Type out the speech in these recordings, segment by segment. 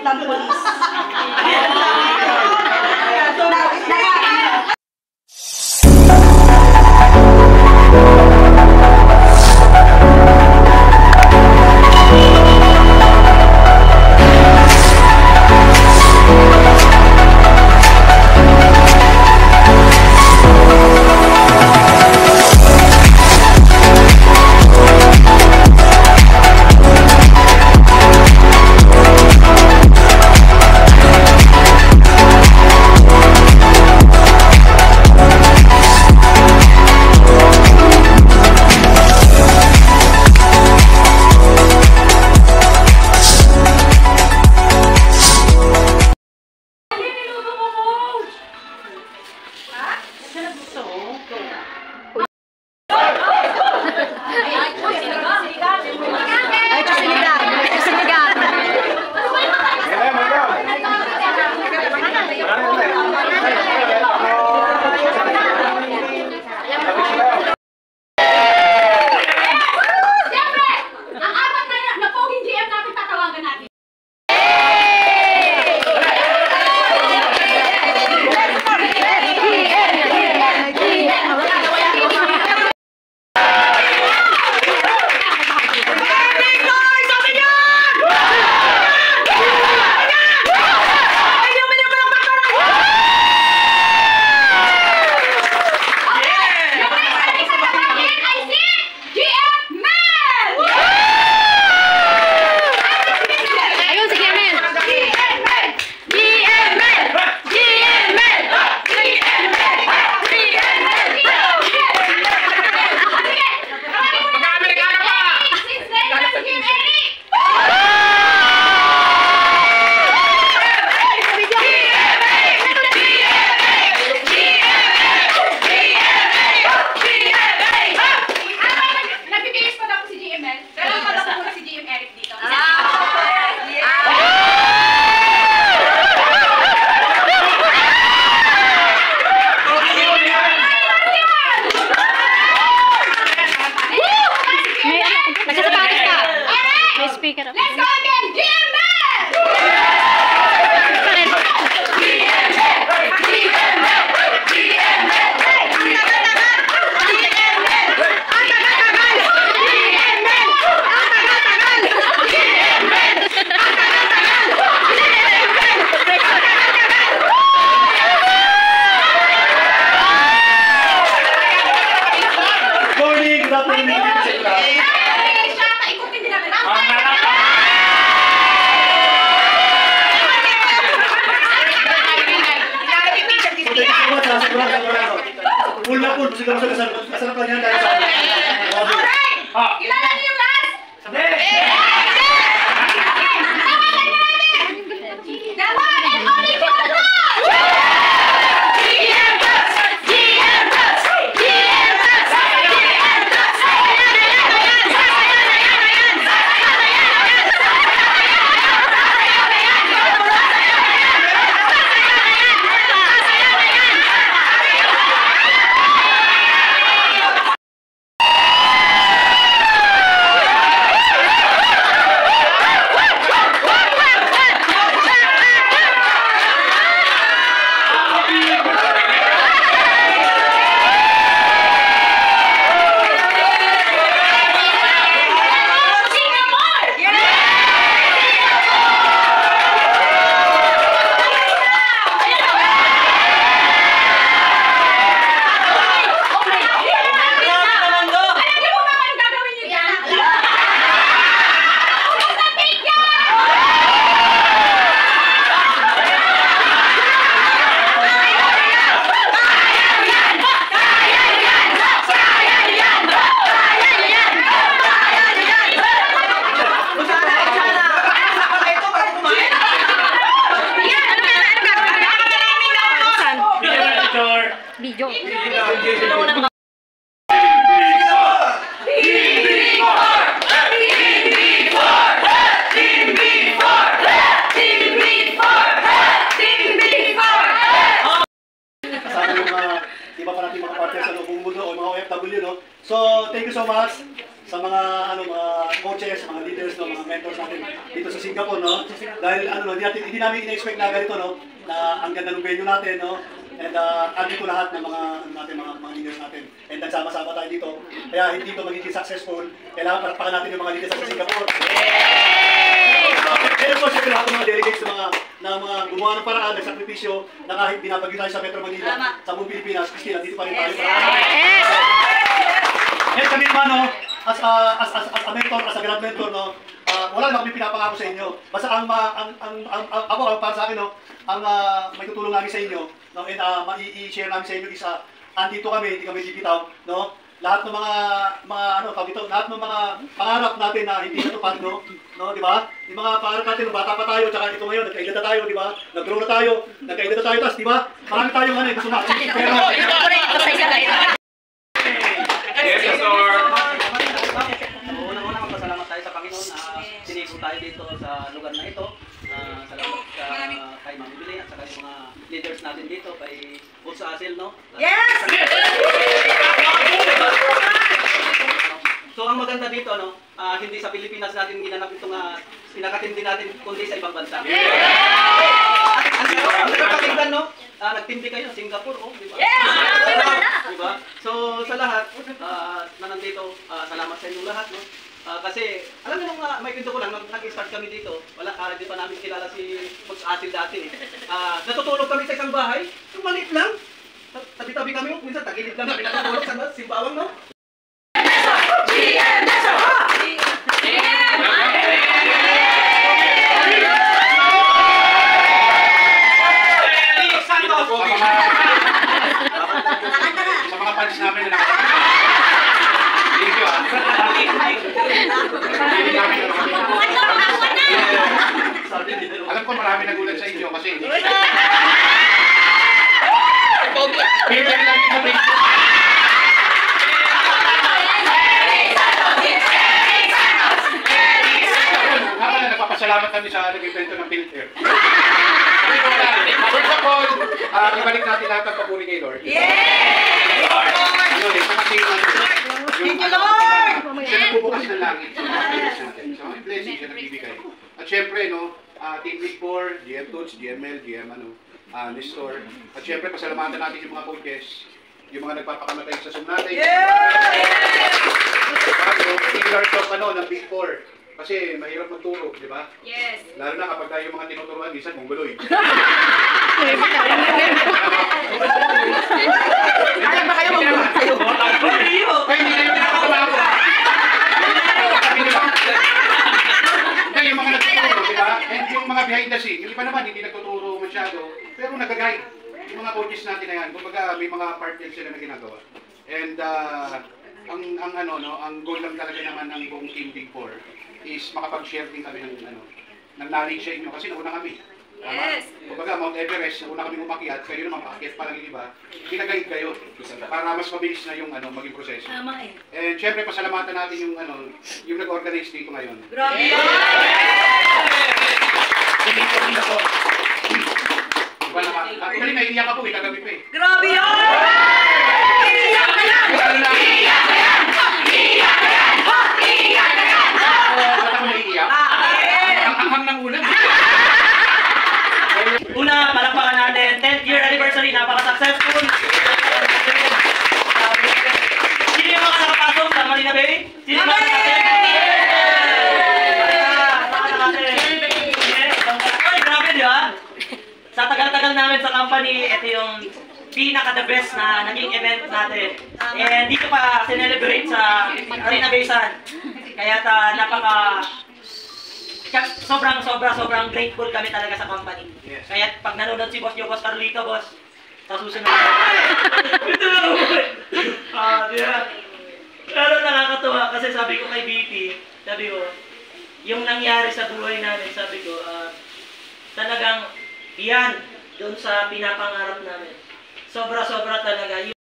ng polis. coaches, sa mga leaders, no, mga mentors natin dito sa Singapore, no? Dahil ano, no, hindi namin in-expect na ganito, no? Na ang ganda ng venue natin, no? And andito lahat ng mga mga leaders natin. And nagsama-sama tayo dito. Kaya hindi ito magiging successful. Kailangan palakpakan natin yung mga leaders sa Singapore. Pero po siyempre lahat ng mga delegates na mga gumawa ng paraan, ng sakripisyo, na kahit binabagyo tayo sa Metro Manila, sa buong Pilipinas, kasi nandito pa rin tayo. And kami naman, no, as a mentor, as a grand mentor, no, wala na kami pinapangako sa inyo. Basta ang para sa akin, no, ang may tutulong namin sa inyo, no, and mai-share namin sa inyo isa, andito kami, hindi kami bibitaw, no. Lahat ng mga lahat ng mga pangarap natin na hindi natupad, no, di ba? Yung mga pangarap natin, bata pa tayo, tsaka ito ngayon, nagkaedad na tayo, di ba? Nag-grow na tayo, nagkaedad na tayo, tas, di ba? Marami tayong gusto natin. Pero yes, sir. Unang-unang magpasalamat tayo sa Panginoon na sinipo tayo dito sa lugar na ito. Salamat kay Ma'am Bili at saka yung mga leaders natin dito, kay Bulsa Asil, no? Yes! So ang maganda dito, no, hindi sa Pilipinas natin ginanap itong pinakatindi natin, kundi sa ibang bansa. Ang nagpapatigdan, no? Nagtindi kayo sa Singapore, oh, di ba? Diba? So sa lahat na nandito, salamat sa inyong lahat, no? Kasi alam niyo nung may kwento ko lang, nag-start kami dito, hindi pa namin kilala si Coach Asil dati. Natutulog kami sa isang bahay, yung maliit lang. Tabi-tabi kami, minsan tagilid lang namin natutulog sa simbawang, no? Sa mga fans namin na thank you, alam ko marami nagulat sa inyo kasi nagpapasalamat kami sa nag-invento ng filter. First of all, ibalik natin lahat ang papuri kay Lord. Yes! Thank you, Lord! Siya nagbubukas ng langit sa mga blessings natin. Sa mga blessings siya nagbibigay. At syempre, no, Team Big 4, GM Toots, GML, GM Nestor. At syempre, pasalamatan natin yung mga coaches, yung mga nagpapakamatay sa Zoom natin. Pillars of ng Big 4. Kasi mahirap magturo, di ba? Yes. Lalo na kapag tayo mga tinuturuan, minsan mongoloid. Alam ba kayo mag-tayo? Kaya hindi kayo pinakatama ko. Yung mga nagtuturo, di ba? And yung mga behind the scene, yung iba naman hindi nagtuturo masyado, pero nag-guide. Yung mga coaches natin na yan, kumbaga may mga part yan sila na ginagawa. And ang goal lang talaga naman ng buong Team Big 4 is makapag-share din kami ng knowledge sa inyo kasi nauna kami. Yes. Kumbaga Mount Everest, nauna kami umakyat, kayo naman makakyat pa lang yung iba, ginagayid kayo para mas mabilis na yung maging proseso. Tama eh. And syempre pasalamatan natin yung nag-organize dito ngayon. Grabe! Diba naman? Actually, naiiyak ako kagabi pa eh. Grabe yun! Iiyak na yan! Iiyak na yan! Iiyak na yan! Iiyak na yan! Ba't ako naiiyak? Ang anghang ng ulan. Una, palakpakan natin, 10th year anniversary, napaka-successful. Sino yung mga nakapasok sa Marina Bay? Sino yung mga nakapasok? Ay, grabe di ba? Sa tagal-tagal namin sa company, ito yung pinaka-the best na naging event natin. And dito pa sinelebrate sa Marina Bay Sand. Kaya sobrang grateful kami talaga sa company. Yes. Kaya pag nanonood si Boss Jocos Carlito, boss, sa susunod. Diba? Pero nakakatuwa kasi sabi ko kay BP, sabi ko, yung nangyari sa buhay namin, sabi ko, talagang yan, doon sa pinapangarap namin. Sobra-sobra talaga.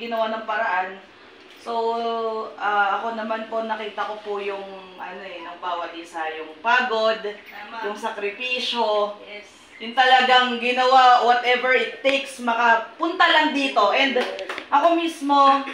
ginawa ng paraan. So, ako naman po, nakita ko po yung, ng bawat isa, yung pagod, yung sakripisyo, yung talagang ginawa whatever it takes, makapunta lang dito. And ako mismo,